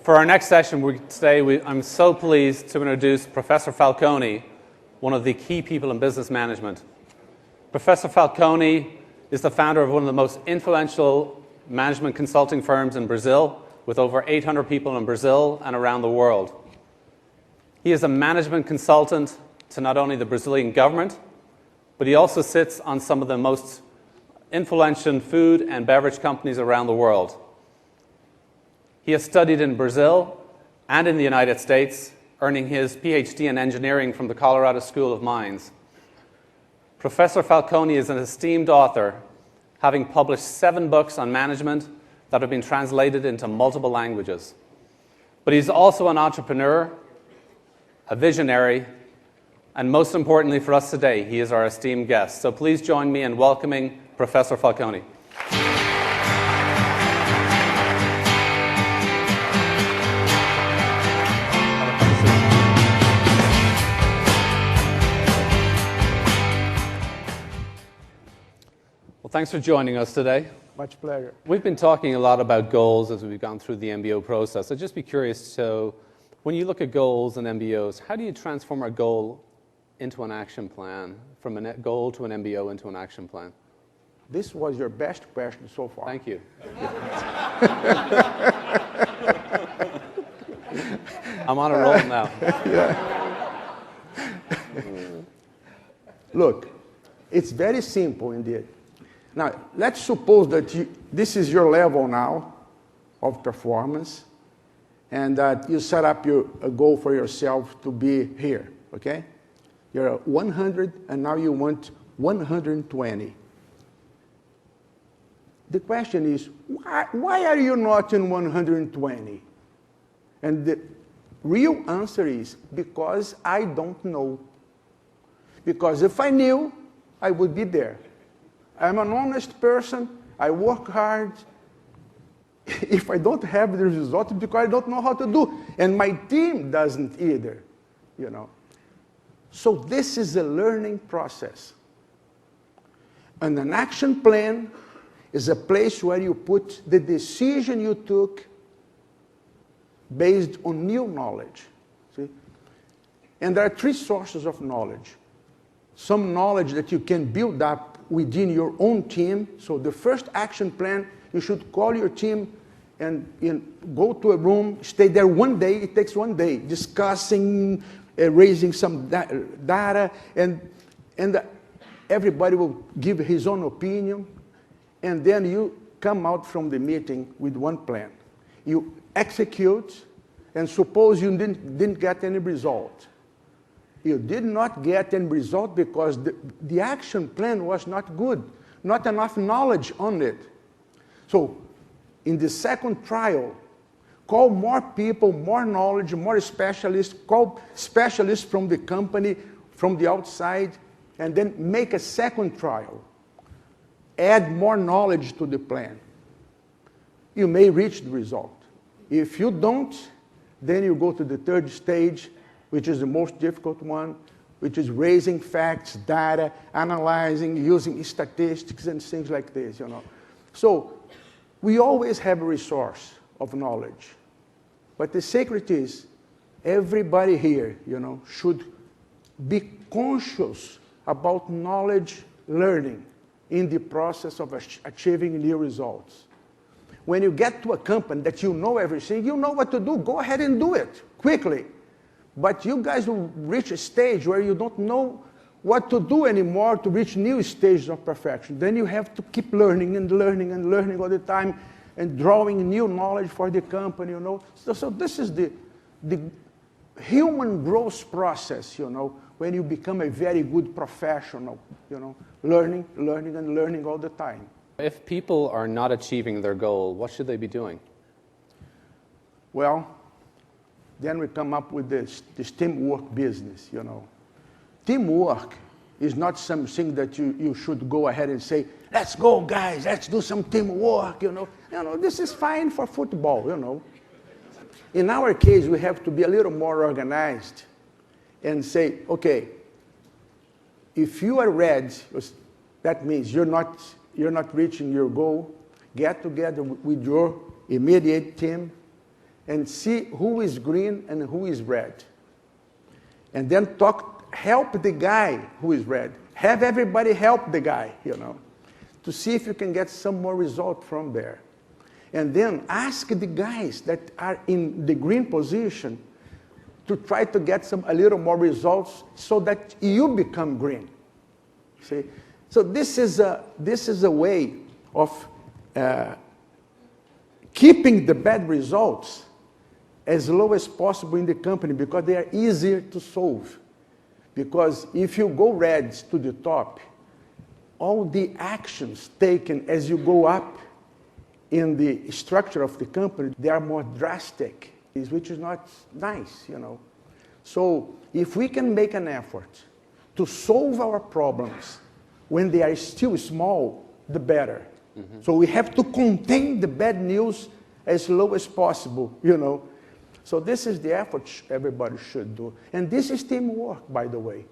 For our next session today, I'm so pleased to introduce Professor Falconi, one of the key people in business management. Professor Falconi is the founder of one of the most influential management consulting firms in Brazil, with over 800 people in Brazil and around the world. He is a management consultant to not only the Brazilian government, but he also sits on some of the most influential food and beverage companies around the world. He has studied in Brazil and in the United States, earning his PhD in engineering from the Colorado School of Mines. Professor Falconi is an esteemed author, having published 7 books on management that have been translated into multiple languages. But he's also an entrepreneur, a visionary, and most importantly for us today, he is our esteemed guest. So please join me in welcoming Professor Falconi. Well, thanks for joining us today. Much pleasure. We've been talking a lot about goals as we've gone through the MBO process. I'd just be curious, so when you look at goals and MBOs, how do you transform a goal into an action plan, from a goal to an MBO into an action plan? This was your best question so far. Thank you. I'm on a roll now. Look, it's very simple indeed. Now, let's suppose that this is your level now of performance, and that you set up a goal for yourself to be here, okay? You're at 100, and now you want 120. The question is, why are you not in 120? And the real answer is, because I don't know. Because if I knew, I would be there. I'm an honest person. I work hard. If I don't have the result, it's because I don't know how to do. And my team doesn't either, you know. So this is a learning process. And an action plan is a place where you put the decision you took based on new knowledge. See? And there are 3 sources of knowledge. Some knowledge that you can build up within your own team. So the first action plan, you should call your team and go to a room, stay there one day. It takes one day, discussing, raising some data, and everybody will give his own opinion. And then you come out from the meeting with one plan. You execute, and suppose you didn't get any result. You did not get any result because the action plan was not good, not enough knowledge on it. So in the second trial, call more people, more knowledge, more specialists, call specialists from the company, from the outside, and then make a second trial. Add more knowledge to the plan. You may reach the result. If you don't, then you go to the third stage, which is the most difficult one, which is raising facts, data, analyzing, using statistics and things like this, you know. So we always have a resource of knowledge. But the secret is, everybody here, you know, should be conscious about knowledge learning in the process of achieving new results. When you get to a company that you know everything, you know what to do, go ahead and do it quickly. But you guys will reach a stage where you don't know what to do anymore to reach new stages of perfection. Then you have to keep learning and learning and learning all the time and drawing new knowledge for the company, you know. So this is the human growth process, you know, when you become a very good professional, you know, learning, learning, and learning all the time. If people are not achieving their goal, what should they be doing? Well, then we come up with this teamwork business, you know. Teamwork is not something that you should go ahead and say, let's go, guys, let's do some teamwork, you know. You know, this is fine for football, you know. In our case, we have to be a little more organized and say, okay, if you are red, that means you're not reaching your goal. Get together with your immediate team and see who is green and who is red. And then help the guy who is red. Have everybody help the guy, to see if you can get some more result from there. And then ask the guys that are in the green position to try to get a little more results so that you become green. See? So this is a way of keeping the bad results as low as possible in the company because they are easier to solve. Because if you go red to the top, all the actions taken as you go up in the structure of the company, they are more drastic, which is not nice, So if we can make an effort to solve our problems when they are still small, the better. Mm-hmm. So we have to contain the bad news as low as possible, So this is the effort everybody should do. And this is teamwork, by the way,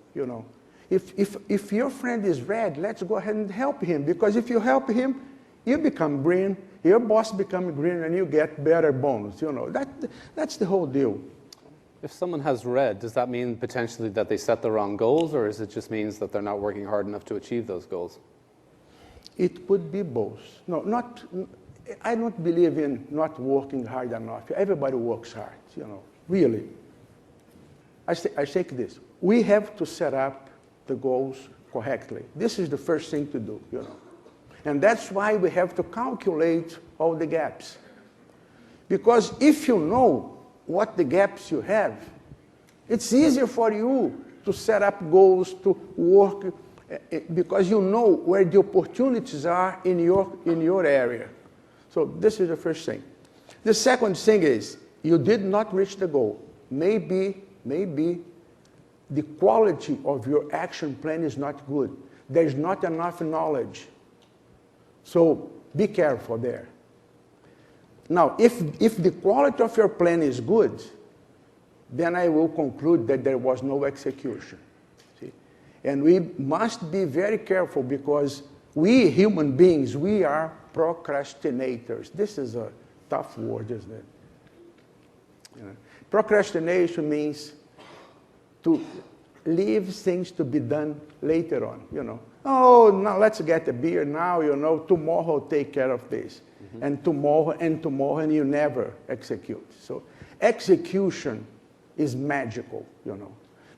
If your friend is red, let's go ahead and help him. Because if you help him, you become green, your boss becomes green, and you get better bonus. That's the whole deal. If someone has red, does that mean potentially that they set the wrong goals, or is it just means that they're not working hard enough to achieve those goals? It could be both. I don't believe in not working hard enough. Everybody works hard, really. I think this. We have to set up the goals correctly. This is the first thing to do, And that's why we have to calculate all the gaps. Because if you know what the gaps you have, it's easier for you to set up goals, to work, because you know where the opportunities are in your area. So this is the first thing. The second thing is, you did not reach the goal. Maybe the quality of your action plan is not good. There's not enough knowledge. So be careful there. Now, if the quality of your plan is good, then I will conclude that there was no execution. See? And we must be very careful because we human beings, we are procrastinators. This is a tough word, isn't it? Procrastination means to leave things to be done later on, Oh, now let's get a beer now, tomorrow I'll take care of this. Mm-hmm. And tomorrow, and you never execute. So execution is magical,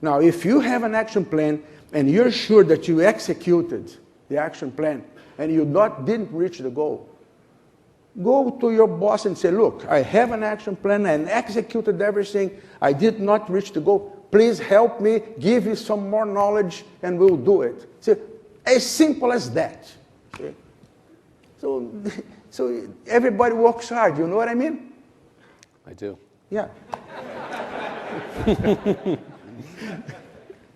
Now, if you have an action plan and you're sure that you executed the action plan and you didn't reach the goal, go to your boss and say, look, I have an action plan and executed everything. I did not reach the goal. Please help me, give me some more knowledge, and we'll do it. See, as simple as that. See? So everybody works hard, you know what I mean? I do. Yeah.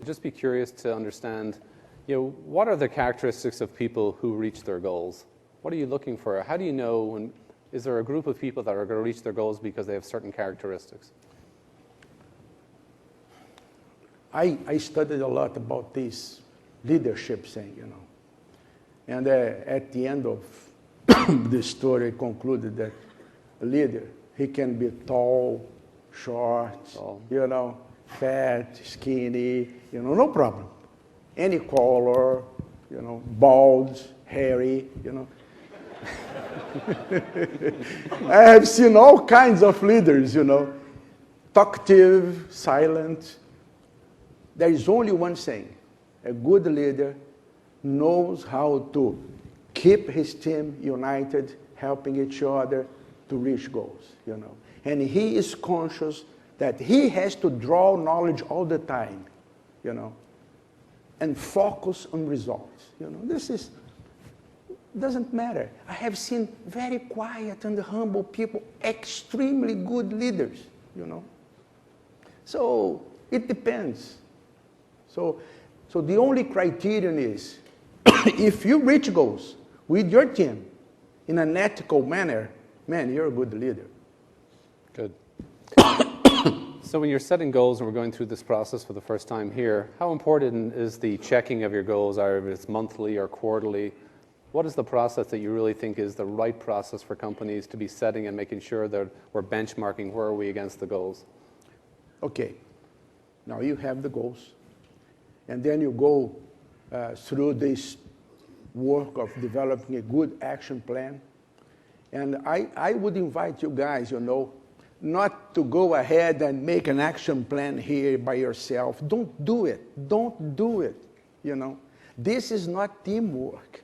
Just be curious to understand, what are the characteristics of people who reach their goals? What are you looking for? How do you know is there a group of people that are going to reach their goals because they have certain characteristics? I studied a lot about this leadership thing, And at the end of the story, I concluded that a leader, he can be tall, short, fat, skinny, no problem. Any color, bald, hairy, I have seen all kinds of leaders, talkative, silent. There is only one thing. A good leader knows how to keep his team united, helping each other to reach goals, And he is conscious that he has to draw knowledge all the time, and focus on results. This doesn't matter. I have seen very quiet and humble people, extremely good leaders, So it depends. So the only criterion is, if you reach goals with your team in an ethical manner, man, you're a good leader. Good. So when you're setting goals, and we're going through this process for the first time here, how important is the checking of your goals, either if it's monthly or quarterly? What is the process that you really think is the right process for companies to be setting and making sure that we're benchmarking where are we against the goals? Okay, now you have the goals, and then you go through this work of developing a good action plan. And I would invite you guys, not to go ahead and make an action plan here by yourself. Don't do it. Don't do it, This is not teamwork.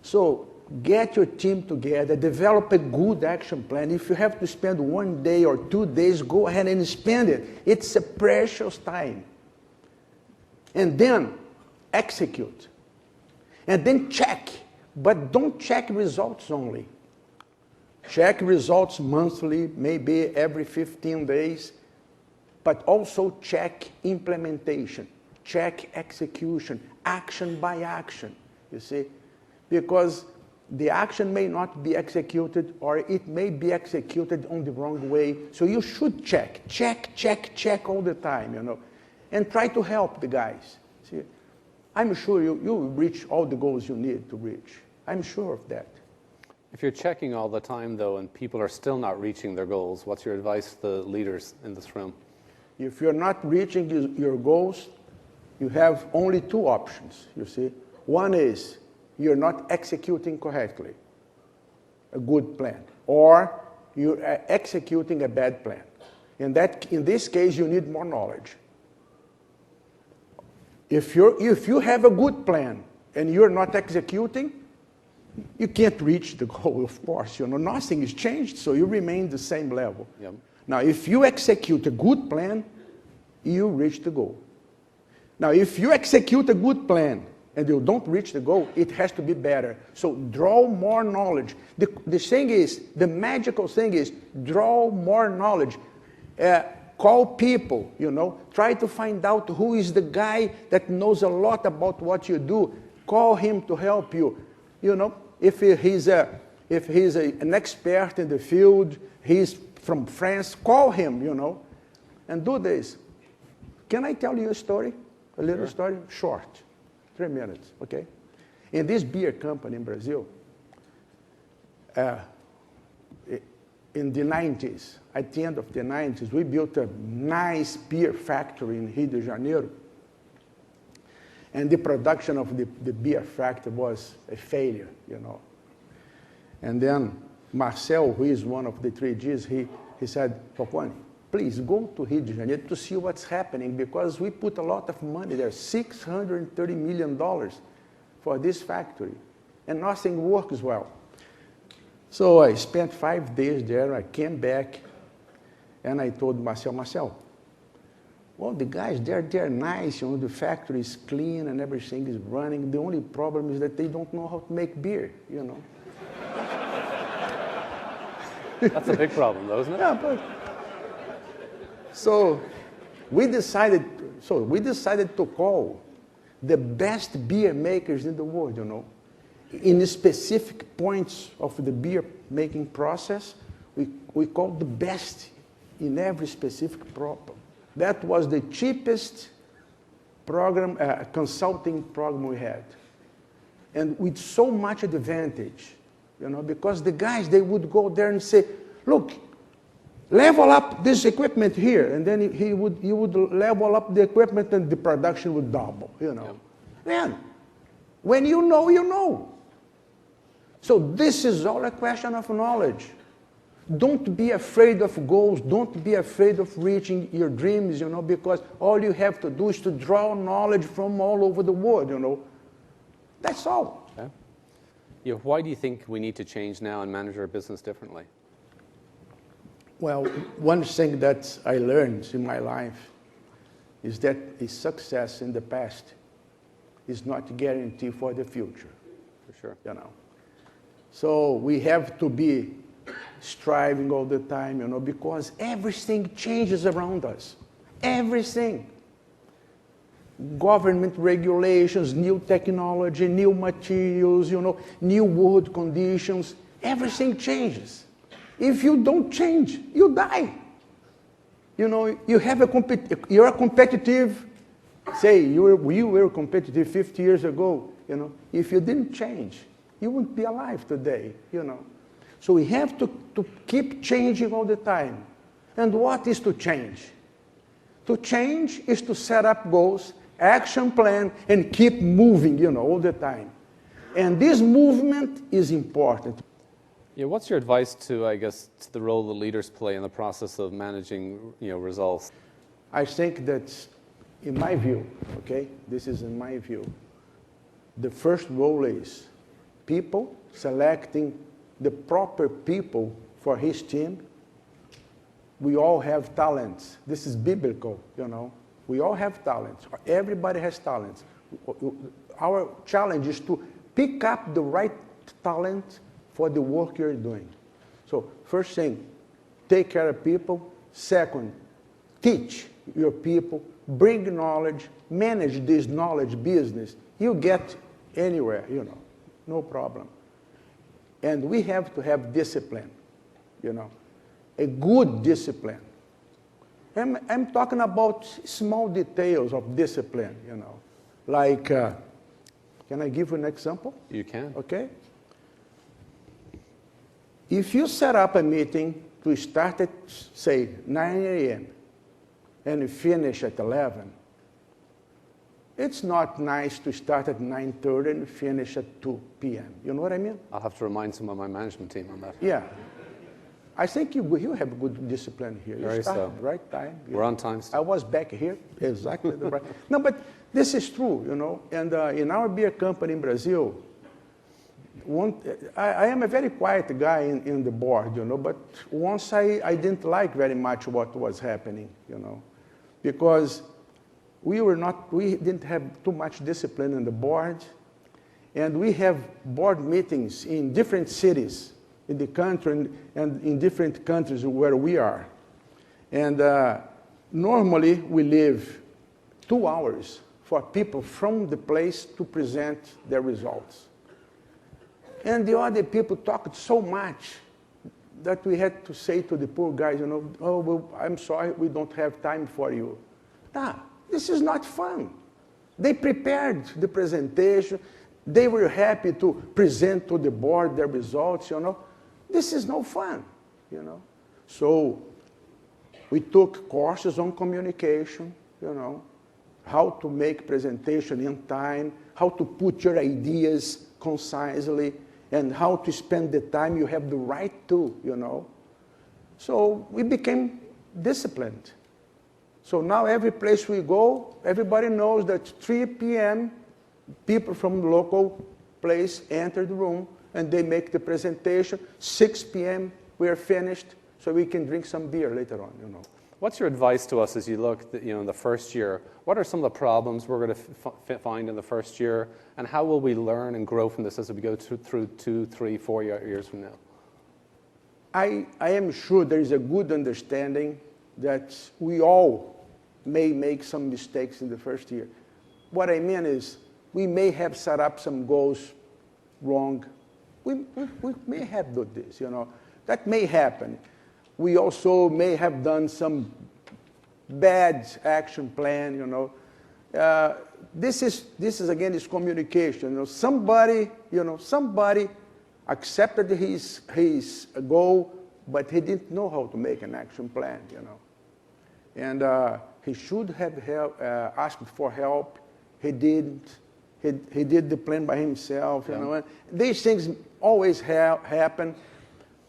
So get your team together, develop a good action plan. If you have to spend 1 day or 2 days, go ahead and spend it. It's a precious time. And then execute. And then check. But don't check results only. Check results monthly, maybe every 15 days, but also check implementation, check execution, action by action, you see? Because the action may not be executed, or it may be executed on the wrong way. So you should check all the time, and try to help the guys. See, I'm sure you will reach all the goals you need to reach. I'm sure of that. If you're checking all the time, though, and people are still not reaching their goals, what's your advice to the leaders in this room? If you're not reaching your goals, you have only 2 options, you see. One is you're not executing correctly a good plan, or you're executing a bad plan. In this case, you need more knowledge. If you have a good plan and you're not executing, you can't reach the goal, of course. Nothing has changed, so you remain the same level. Yep. Now, if you execute a good plan, you reach the goal. Now, if you execute a good plan and you don't reach the goal, it has to be better. So draw more knowledge. The magical thing is, draw more knowledge. Call people, Try to find out who is the guy that knows a lot about what you do. Call him to help you, If he's an expert in the field, he's from France, call him, and do this. Can I tell you a story? A little story? Short. 3 minutes, okay? In this beer company in Brazil, in the 90s, at the end of the 90s, we built a nice beer factory in Rio de Janeiro. And the production of the beer factory was a failure, And then Marcel, who is one of the 3Gs, he said, Falconi, please go to Rio de Janeiro to see what's happening, because we put a lot of money there, $630 million for this factory, and nothing works well. So I spent 5 days there. I came back, and I told Marcel, well, the guys, they're nice, the factory is clean and everything is running. The only problem is that they don't know how to make beer, That's a big problem, though, isn't it? Yeah, but so we decided to call the best beer makers in the world, In the specific points of the beer making process, we called the best in every specific problem. That was the cheapest program, consulting program we had. And with so much advantage, because the guys, they would go there and say, look, level up this equipment here. And then you would level up the equipment and the production would double, Yep. Man, when you know, you know. So this is all a question of knowledge. Don't be afraid of goals. Don't be afraid of reaching your dreams, because all you have to do is to draw knowledge from all over the world, That's all. Okay. Why do you think we need to change now and manage our business differently? Well, one thing that I learned in my life is that a success in the past is not a guarantee for the future. For sure. So we have to be striving all the time, because everything changes around us. Everything. Government regulations, new technology, new materials, new world conditions. Everything changes. If you don't change, you die. You're a competitive Say you were competitive 50 years ago, you know. If you didn't change, you wouldn't be alive today, you know. So we have to keep changing all the time. And what is to change? To change is to set up goals, action plan, and keep moving, you know, all the time. And this movement is important. Yeah, what's your advice to, I guess, to the role that leaders play in the process of managing, you know, results? I think that, in my view, okay, this is in my view, the first role is people selecting the proper people for his team. We all have talents. This is biblical, you know. We all have talents. Everybody has talents. Our challenge is to pick up the right talent for the work you're doing. So first thing, take care of people. Second, teach your people, bring knowledge, manage this knowledge business. You get anywhere, you know, no problem. And we have to have discipline, you know, a good discipline. I'm talking about small details of discipline, you know, like, can I give you an example? You can. Okay. If you set up a meeting to start at, say, 9 a.m. and finish at 11, it's not nice to start at 9:30 and finish at 2 p.m. You know what I mean? I'll have to remind some of my management team on that. Yeah. I think you have good discipline here. You Very start so. at the right time. We're on time still. I was back here, exactly the right. No, but this is true, you know. And in our beer company in Brazil, I am a very quiet guy in the board, you know, but once I didn't like very much what was happening, you know, because we didn't have too much discipline in the board, and we have board meetings in different cities in the country and in different countries where we are. And normally we leave 2 hours for people from the place to present their results. And the other people talked so much that we had to say to the poor guys, you know, oh, well, I'm sorry, we don't have time for you. Nah, this is not fun. They prepared the presentation. They were happy to present to the board their results, you know. This is no fun, you know. So we took courses on communication, you know, how to make presentation in time, how to put your ideas concisely, and how to spend the time you have the right to, you know. So we became disciplined. So now every place we go, everybody knows that 3 p.m., people from the local place enter the room and they make the presentation. 6 p.m., we are finished, so we can drink some beer later on, you know. What's your advice to us as you look, you know, in the first year? What are some of the problems we're going to find in the first year, and how will we learn and grow from this as we go through 2, 3, 4 years from now? I am sure there is a good understanding that we all may make some mistakes in the first year. What I mean is, we may have set up some goals wrong. We may have done this, you know. That may happen. We also may have done some bad action plan, you know. This is again, is communication. You know, somebody accepted his goal, but he didn't know how to make an action plan, you know. And he should have asked for help. He didn't. He did the plan by himself, you know. And these things always happen.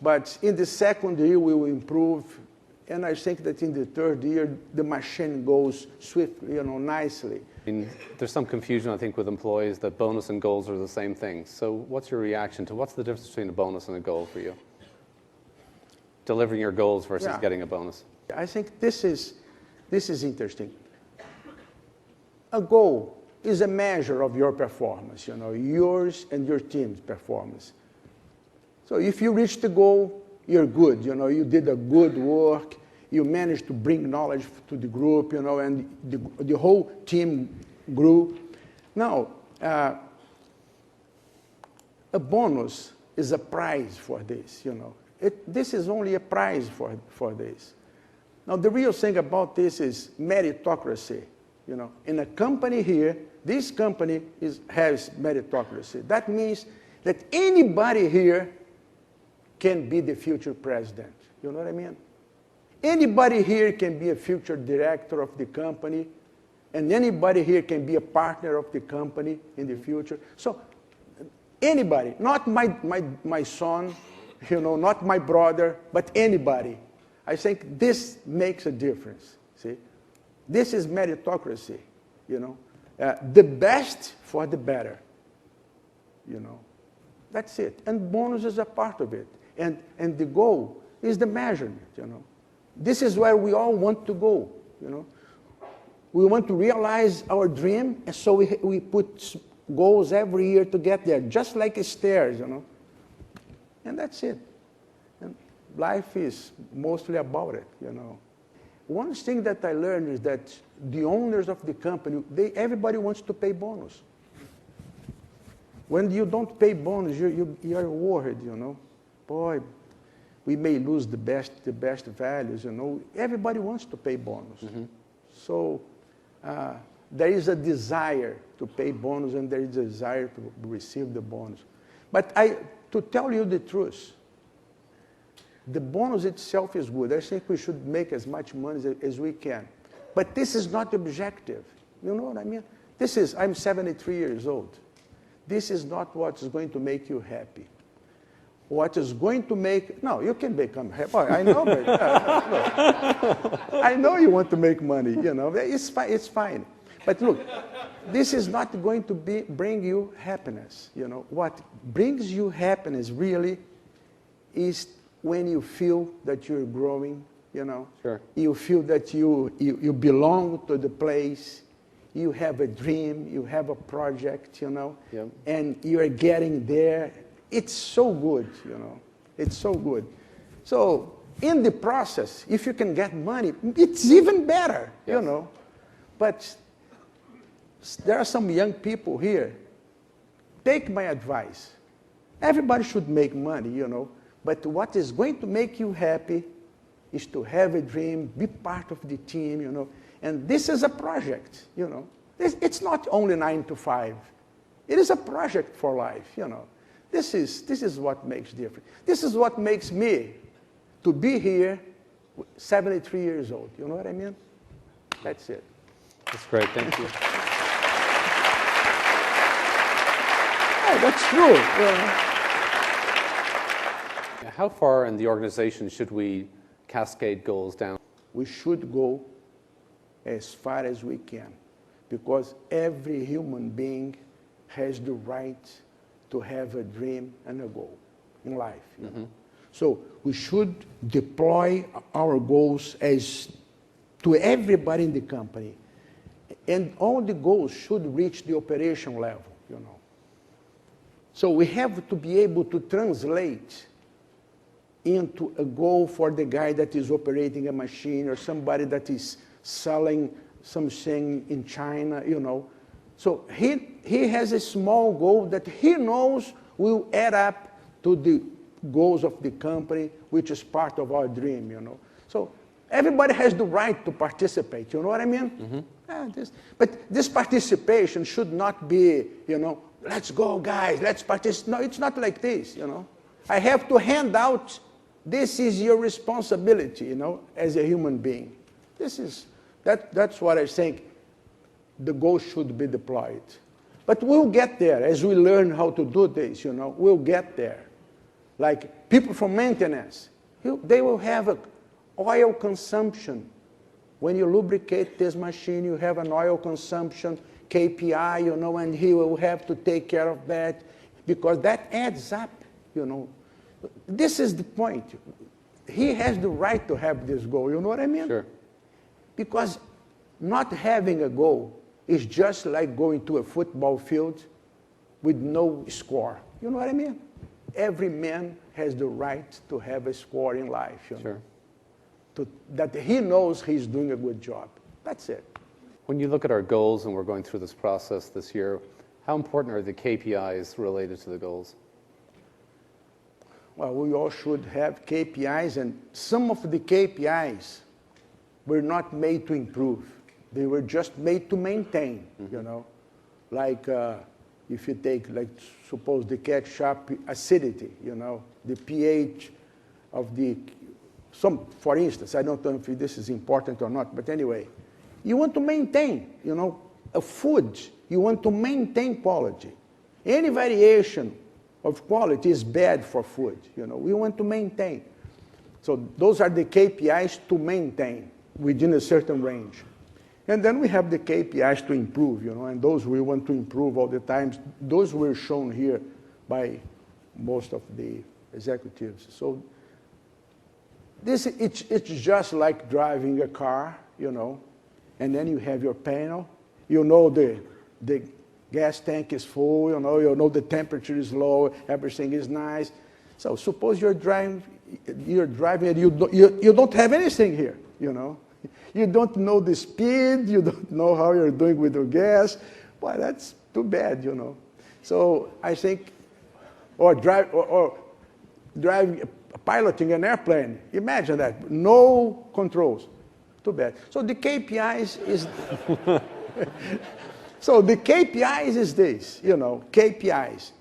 But in the second year, we will improve. And I think that in the third year, the machine goes swiftly, you know, nicely. I mean, there's some confusion, I think, with employees that bonus and goals are the same thing. So what's your reaction to what's the difference between a bonus and a goal for you? Delivering your goals versus getting a bonus. I think this is interesting. A goal is a measure of your performance, you know, yours and your team's performance. So if you reach the goal, you're good, you know, you did a good work, you managed to bring knowledge to the group, you know, and the whole team grew. Now, a bonus is a prize for this, you know. This is only a prize for this. Now, the real thing about this is meritocracy. You know, in a company here, this company has meritocracy. That means that anybody here can be the future president. You know what I mean? Anybody here can be a future director of the company, and anybody here can be a partner of the company in the future. So anybody, not my son, you know, not my brother, but anybody. I think this makes a difference, see? This is meritocracy, you know. The best for the better, you know. That's it. And bonus is a part of it. And the goal is the measurement, you know. This is where we all want to go, you know. We want to realize our dream, and so we put goals every year to get there, just like stairs, you know. And that's it. And life is mostly about it, you know. One thing that I learned is that the owners of the company, everybody wants to pay bonus. When you don't pay bonus, you're worried, you know. Boy, we may lose the best values, you know. Everybody wants to pay bonus. So there is a desire to pay bonus, and there is a desire to receive the bonus. But to tell you the truth, the bonus itself is good. I think we should make as much money as we can. But this is not objective. You know what I mean? I'm 73 years old. This is not what is going to make you happy. What is going to make, no, you can become happy. I know, but, I know you want to make money, you know, it's fine. But look, this is not going to bring you happiness, you know. What brings you happiness really is when you feel that you're growing, you know. Sure. You feel that you belong to the place, you have a dream, you have a project, you know, Yep. and you're getting there. It's so good, you know. It's so good. So in the process, if you can get money, it's even better, Yes. you know. But there are some young people here. Take my advice. Everybody should make money, you know. But what is going to make you happy is to have a dream, be part of the team, you know. And this is a project, you know. It's not only 9 to 5. It is a project for life, you know. This is what makes difference. This is what makes me to be here 73 years old. You know what I mean? That's it. That's great. Thank you. Yeah, that's true. How far in the organization should we cascade goals down? We should go as far as we can, because every human being has the right to have a dream and a goal in life. You know? So we should deploy our goals to everybody in the company. And all the goals should reach the operation level, you know. So we have to be able to translate into a goal for the guy that is operating a machine, or somebody that is selling something in China, you know. So he has a small goal that he knows will add up to the goals of the company, which is part of our dream, you know. So everybody has the right to participate, you know what I mean? But this participation should not be, you know, let's go guys, let's participate. No, it's not like this, you know. I have to hand out, this is your responsibility, you know, as a human being. That's what I think the goal should be deployed. But we'll get there as we learn how to do this, you know, we'll get there. Like people from maintenance, they will have an oil consumption. When you lubricate this machine, you have an oil consumption KPI, you know, and he will have to take care of that because that adds up, you know. This is the point. He has the right to have this goal, you know what I mean? Sure. Because not having a goal is just like going to a football field with no score. You know what I mean? Every man has the right to have a score in life, you know, that he knows he's doing a good job. That's it. When you look at our goals, and we're going through this process this year, how important are the KPIs related to the goals? Well, we all should have KPIs, and some of the KPIs were not made to improve. They were just made to maintain, you know. Like if you take, like, suppose the ketchup acidity, you know, the pH of the, for instance, I don't know if this is important or not, but anyway, you want to maintain, you know, a food, you want to maintain quality. Any variation of quality is bad for food, you know, we want to maintain. So those are the KPIs to maintain within a certain range. And then we have the KPIs to improve, you know, and those we want to improve all the time. Those were shown here by most of the executives. So this, it's just like driving a car, you know, and then you have your panel. You know the gas tank is full, you know the temperature is low, everything is nice. So suppose you're driving and you don't have anything here, you know. You don't know the speed, you don't know how you're doing with your gas. Well, that's too bad, you know. So I think, or driving, piloting an airplane, imagine that, no controls, too bad. So the KPIs is, so the KPIs is this, you know, KPIs.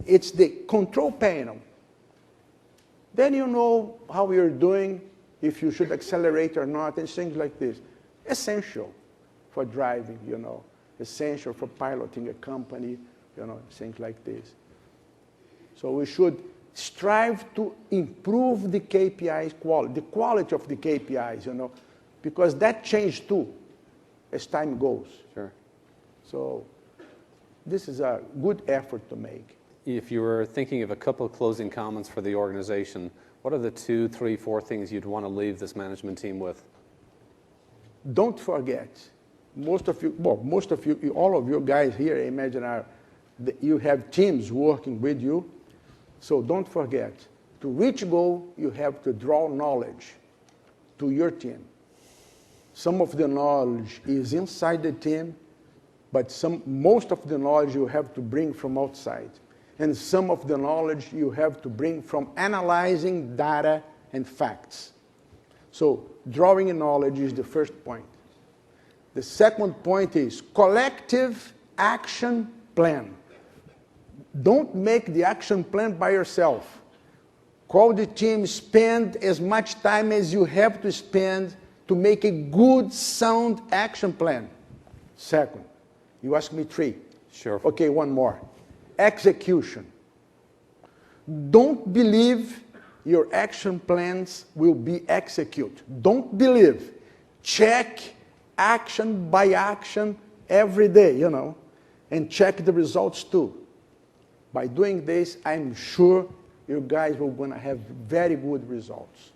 It's the control panel. Then you know how you're doing, if you should accelerate or not, and things like this. Essential for driving, you know, essential for piloting a company, you know, things like this. So we should strive to improve the KPIs quality, the quality of the KPIs, you know, because that changes too as time goes. Sure. So this is a good effort to make. If you were thinking of a couple of closing comments for the organization, what are the 2, 3, 4 things you'd want to leave this management team with? Don't forget, most of you, all of you guys here, I imagine, you have teams working with you. So don't forget, to reach goal, you have to draw knowledge to your team. Some of the knowledge is inside the team, but most of the knowledge you have to bring from outside. And some of the knowledge you have to bring from analyzing data and facts. So drawing knowledge is the first point. The second point is collective action plan. Don't make the action plan by yourself. Call the team, spend as much time as you have to spend to make a good, sound action plan. Second, you asked me 3. Sure. Okay, one more. Execution. Don't believe your action plans will be executed. Don't believe. Check action by action every day, you know, and check the results too. By doing this, I'm sure you guys are going to have very good results.